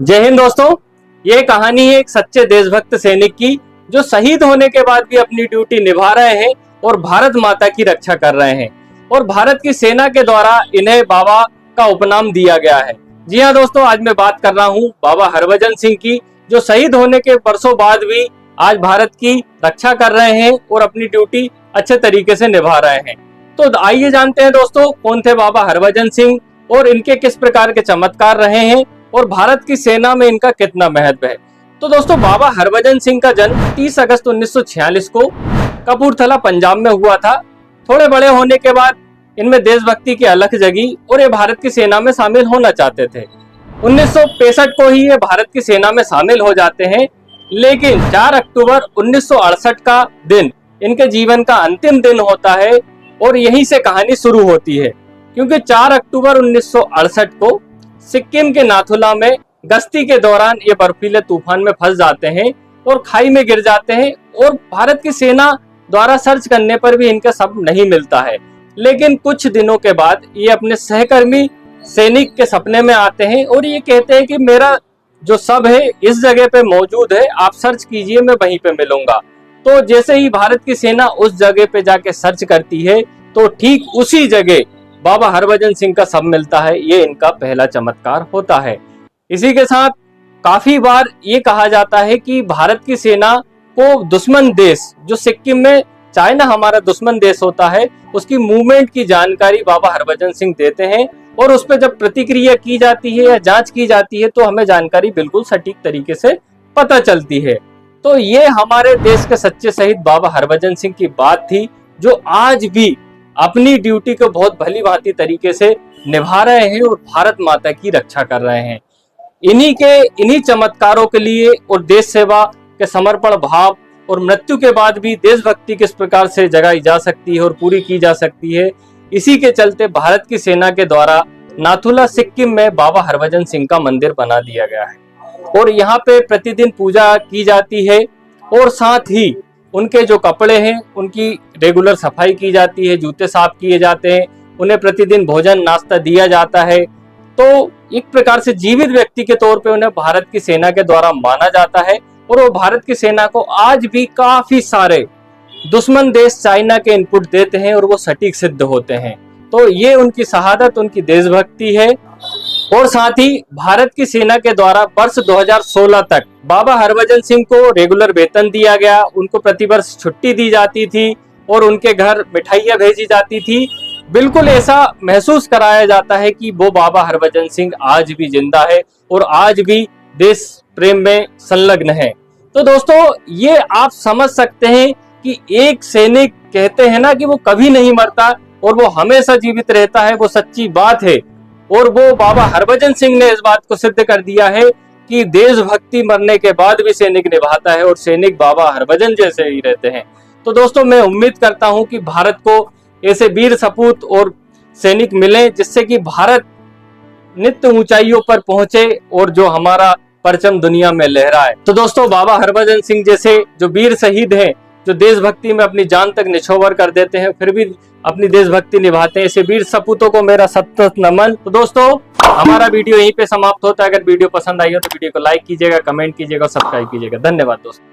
जय हिंद दोस्तों। ये कहानी है एक सच्चे देशभक्त सैनिक की जो शहीद होने के बाद भी अपनी ड्यूटी निभा रहे हैं और भारत माता की रक्षा कर रहे हैं और भारत की सेना के द्वारा इन्हें बाबा का उपनाम दिया गया है। जी हाँ दोस्तों, आज मैं बात कर रहा हूँ बाबा हरभजन सिंह की, जो शहीद होने के वर्षों बाद भी आज भारत की रक्षा कर रहे हैं और अपनी ड्यूटी अच्छे तरीके से निभा रहे हैं। तो आइए जानते हैं दोस्तों कौन थे बाबा हरभजन सिंह और इनके किस प्रकार के चमत्कार रहे हैं और भारत की सेना में इनका कितना महत्व है। तो दोस्तों, बाबा हरभजन सिंह का जन्म 30 अगस्त 1946 को कपूरथला पंजाब में हुआ था। थोड़े बड़े होने के बाद इनमें देशभक्ति की अलख जगी और ये भारत की सेना में शामिल होना चाहते थे। 1965 को ही ये भारत की सेना में शामिल हो जाते हैं, लेकिन 4 अक्टूबर 1968 का दिन इनके जीवन का अंतिम दिन होता है और यहीं से कहानी शुरू होती है। क्योंकि 4 अक्टूबर 1968 को सिक्किम के नाथुला में गश्ती के दौरान ये बर्फीले तूफान में फंस जाते हैं और खाई में गिर जाते हैं और भारत की सेना द्वारा सर्च करने पर भी इनका शव नहीं मिलता है। लेकिन कुछ दिनों के बाद ये अपने सहकर्मी सैनिक के सपने में आते हैं और ये कहते हैं कि मेरा जो शव है इस जगह पे मौजूद है, आप सर्च कीजिए, मैं वहीं पे मिलूंगा। तो जैसे ही भारत की सेना उस जगह पे जाके सर्च करती है तो ठीक उसी जगह बाबा हरभजन सिंह का शव मिलता है। ये इनका पहला चमत्कार होता है। इसी के साथ काफी बार ये कहा जाता है कि भारत की सेना को दुश्मन देश जो सिक्किम में चाइना हमारा दुश्मन देश होता है उसकी मूवमेंट की जानकारी बाबा हरभजन सिंह देते हैं और उस पर जब प्रतिक्रिया की जाती है या जांच की जाती है तो हमें जानकारी बिल्कुल सटीक तरीके से पता चलती है। तो ये हमारे देश के सच्चे शहीद बाबा हरभजन सिंह की बात थी, जो आज भी अपनी ड्यूटी को बहुत भली भांति तरीके से निभा रहे हैं और भारत माता की रक्षा कर रहे हैं। इन्हीं चमत्कारों के लिए और देश सेवा के समर्पण भाव और मृत्यु के बाद भी देशभक्ति किस प्रकार से जगाई जा सकती है और पूरी की जा सकती है, इसी के चलते भारत की सेना के द्वारा नाथुला सिक्किम में बाबा हरभजन सिंह का मंदिर बना दिया गया है और यहाँ पे प्रतिदिन पूजा की जाती है और साथ ही उनके जो कपड़े हैं उनकी रेगुलर सफाई की जाती है, जूते साफ किए जाते हैं, उन्हें प्रतिदिन भोजन नाश्ता दिया जाता है। तो एक प्रकार से जीवित व्यक्ति के तौर पे उन्हें भारत की सेना के द्वारा माना जाता है और वो भारत की सेना को आज भी काफी सारे दुश्मन देश चाइना के इनपुट देते हैं और वो सटीक सिद्ध होते हैं। तो ये उनकी शहादत, उनकी देशभक्ति है। और साथ ही भारत की सेना के द्वारा वर्ष 2016 तक बाबा हरभजन सिंह को रेगुलर वेतन दिया गया, उनको प्रतिवर्ष छुट्टी दी जाती थी और उनके घर मिठाइयां भेजी जाती थी। बिल्कुल ऐसा महसूस कराया जाता है कि वो बाबा हरभजन सिंह आज भी जिंदा है और आज भी देश प्रेम में संलग्न है। तो दोस्तों, ये आप समझ सकते हैं कि एक सैनिक कहते हैं ना कि वो कभी नहीं मरता और वो हमेशा जीवित रहता है, वो सच्ची बात है। और वो बाबा हरभजन सिंह ने इस बात को सिद्ध कर दिया है कि देशभक्ति मरने के बाद भी सैनिक निभाता है और सैनिक बाबा हरभजन जैसे ही रहते हैं। तो दोस्तों, मैं उम्मीद करता हूं कि भारत को ऐसे वीर सपूत और सैनिक मिले जिससे कि भारत नित्य ऊंचाइयों पर पहुंचे और जो हमारा परचम दुनिया में लहराए। तो दोस्तों, बाबा हरभजन सिंह जैसे जो वीर शहीद हैं, जो देशभक्ति में अपनी जान तक निछोवर कर देते हैं फिर भी अपनी देशभक्ति निभाते हैं, ऐसे वीर सपूतों को मेरा सतत नमन। तो दोस्तों, हमारा वीडियो यहीं पे समाप्त होता है। अगर वीडियो पसंद आई हो तो वीडियो को लाइक कीजिएगा, कमेंट कीजिएगा और सब्सक्राइब कीजिएगा। धन्यवाद दोस्तों।